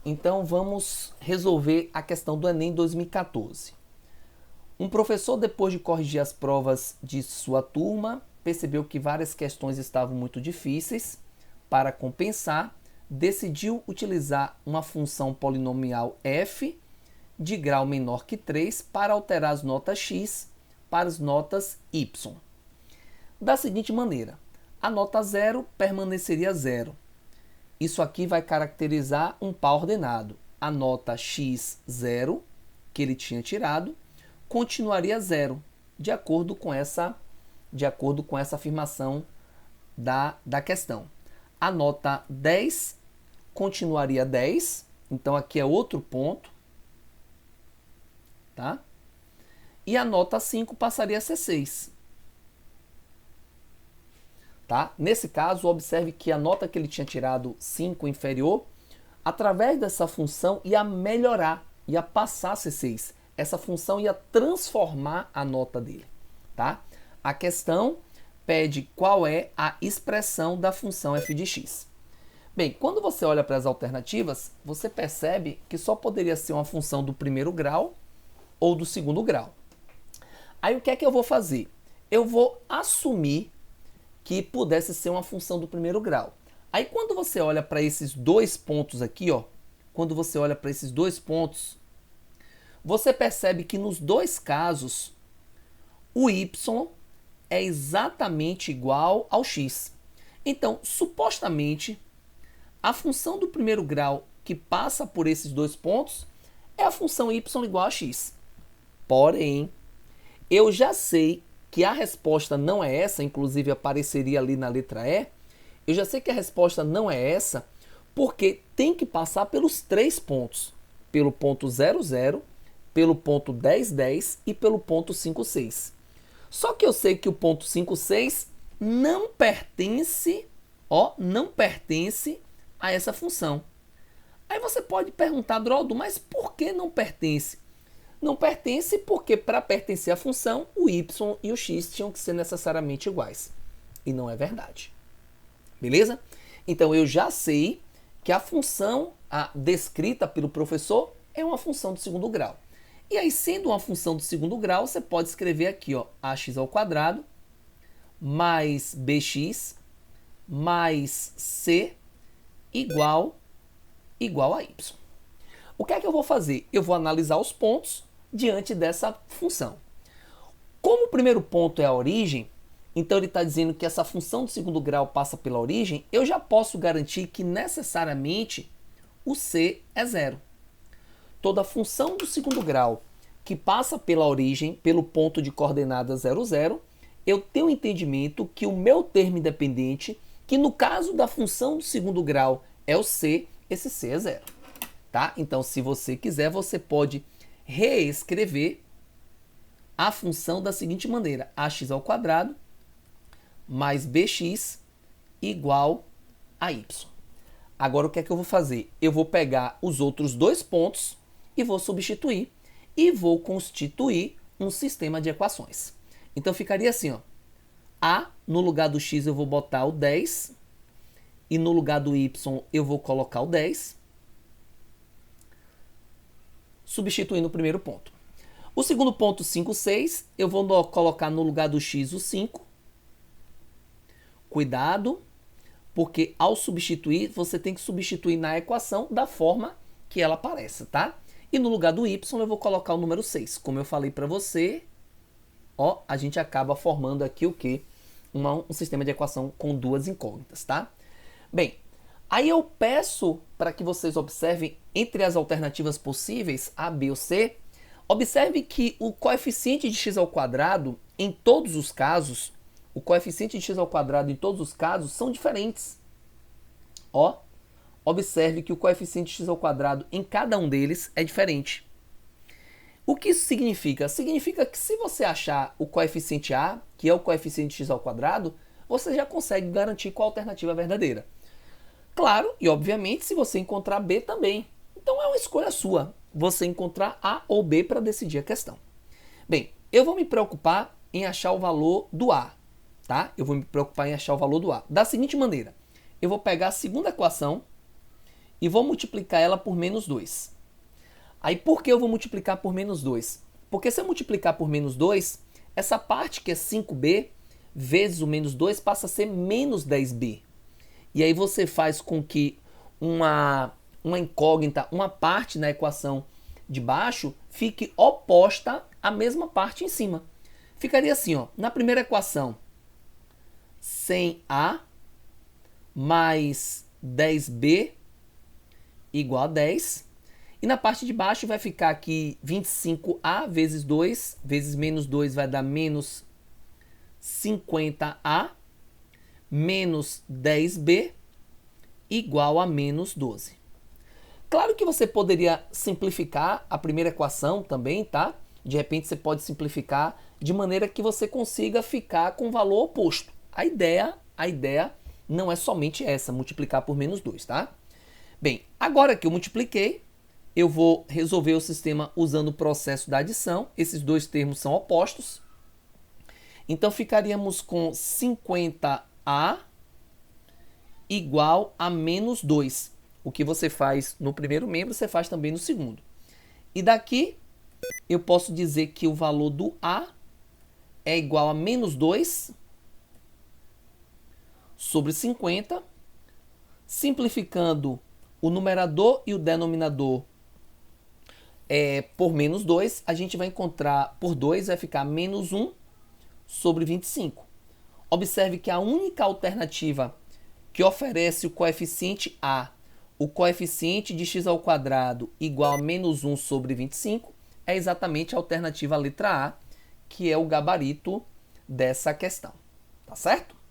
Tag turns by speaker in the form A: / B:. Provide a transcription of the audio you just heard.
A: Então vamos resolver a questão do Enem 2014. Um professor, depois de corrigir as provas de sua turma, percebeu que várias questões estavam muito difíceis. Para compensar, decidiu utilizar uma função polinomial f de grau menor que 3 para alterar as notas x para as notas y. Da seguinte maneira, a nota 0 permaneceria 0. Isso aqui vai caracterizar um par ordenado. A nota x0, que ele tinha tirado, continuaria 0, de acordo com essa afirmação da questão. A nota 10 continuaria 10, então aqui é outro ponto, tá? E a nota 5 passaria a ser 6. Tá? Nesse caso, observe que a nota que ele tinha tirado 5 inferior, através dessa função ia melhorar, ia passar a ser 6. Essa função ia transformar a nota dele. Tá? A questão pede qual é a expressão da função f de x. Bem, quando você olha para as alternativas, você percebe que só poderia ser uma função do primeiro grau ou do segundo grau. Aí o que é que eu vou fazer? Eu vou assumir que pudesse ser uma função do primeiro grau. Aí quando você olha para esses dois pontos aqui, ó, quando você olha para esses dois pontos, você percebe que nos dois casos o y é exatamente igual ao x. Então, supostamente, a função do primeiro grau que passa por esses dois pontos é a função y igual a x. Porém, eu já sei que a resposta não é essa, inclusive apareceria ali na letra E, eu já sei que a resposta não é essa, porque tem que passar pelos três pontos. Pelo ponto 0, 0, pelo ponto 10, 10 e pelo ponto 5, 6. Só que eu sei que o ponto 5, 6 não pertence a essa função. Aí você pode perguntar, Droldo, mas por que não pertence? Não pertence porque para pertencer à função, o y e o x tinham que ser necessariamente iguais. E não é verdade. Beleza? Então eu já sei que a função descrita pelo professor é uma função do segundo grau. E aí, sendo uma função do segundo grau, você pode escrever aqui, ó, ax ao quadrado mais bx mais c igual a y. O que é que eu vou fazer? Eu vou analisar os pontos diante dessa função. Como o primeiro ponto é a origem, então ele está dizendo que essa função do segundo grau passa pela origem, eu já posso garantir que necessariamente o c é 0. Toda função do segundo grau que passa pela origem, pelo ponto de coordenada 0, 0, eu tenho um entendimento que o meu termo independente, que no caso da função do segundo grau é o c, esse c é 0. Tá? Então, se você quiser, você pode reescrever a função da seguinte maneira: ax ao quadrado mais bx igual a y. Agora, o que é que eu vou fazer? Eu vou pegar os outros dois pontos e vou substituir e vou constituir um sistema de equações. Então, ficaria assim, ó. A, no lugar do x eu vou botar o 10 e no lugar do y eu vou colocar o 10. Substituindo o primeiro ponto. O segundo ponto, 5, 6, eu vou colocar no lugar do x o 5. Cuidado, porque ao substituir, você tem que substituir na equação da forma que ela aparece, tá? E no lugar do y, eu vou colocar o número 6. Como eu falei para você, ó, a gente acaba formando aqui o quê? Um sistema de equação com duas incógnitas, tá? Bem, aí eu peço para que vocês observem entre as alternativas possíveis, A, B ou C, observe que o coeficiente de x ao quadrado, em todos os casos, o coeficiente de x ao quadrado em todos os casos são diferentes. Ó, observe que o coeficiente de x ao quadrado em cada um deles é diferente. O que isso significa? Significa que se você achar o coeficiente A, que é o coeficiente de x ao quadrado, você já consegue garantir qual a alternativa é verdadeira. Claro, e obviamente, se você encontrar B também. Então é uma escolha sua, você encontrar A ou B para decidir a questão. Bem, eu vou me preocupar em achar o valor do A, tá? Eu vou me preocupar em achar o valor do A. Da seguinte maneira, eu vou pegar a segunda equação e vou multiplicar ela por menos 2. Aí por que eu vou multiplicar por menos 2? Porque se eu multiplicar por menos 2, essa parte que é 5b vezes o menos 2 passa a ser menos 10b. E aí você faz com que uma incógnita, uma parte na equação de baixo fique oposta à mesma parte em cima. Ficaria assim, ó, na primeira equação, 100a mais 10b igual a 10. E na parte de baixo vai ficar aqui 25a vezes 2, vezes menos 2 vai dar menos 50a, menos 10b, igual a menos 12. Claro que você poderia simplificar a primeira equação também, tá? De repente você pode simplificar de maneira que você consiga ficar com o valor oposto. A ideia não é somente essa, multiplicar por menos 2, tá? Bem, agora que eu multipliquei, eu vou resolver o sistema usando o processo da adição. Esses dois termos são opostos. Então, ficaríamos com 50a igual a menos 2. O que você faz no primeiro membro, você faz também no segundo. E daqui, eu posso dizer que o valor do a é igual a menos 2 sobre 50. Simplificando o numerador e o denominador por menos 2, a gente vai encontrar por 2, vai ficar menos 1 sobre 25. Observe que a única alternativa que oferece o coeficiente a, o coeficiente de x ao quadrado igual a menos 1 sobre 25, é exatamente a alternativa letra A, que é o gabarito dessa questão. Tá certo?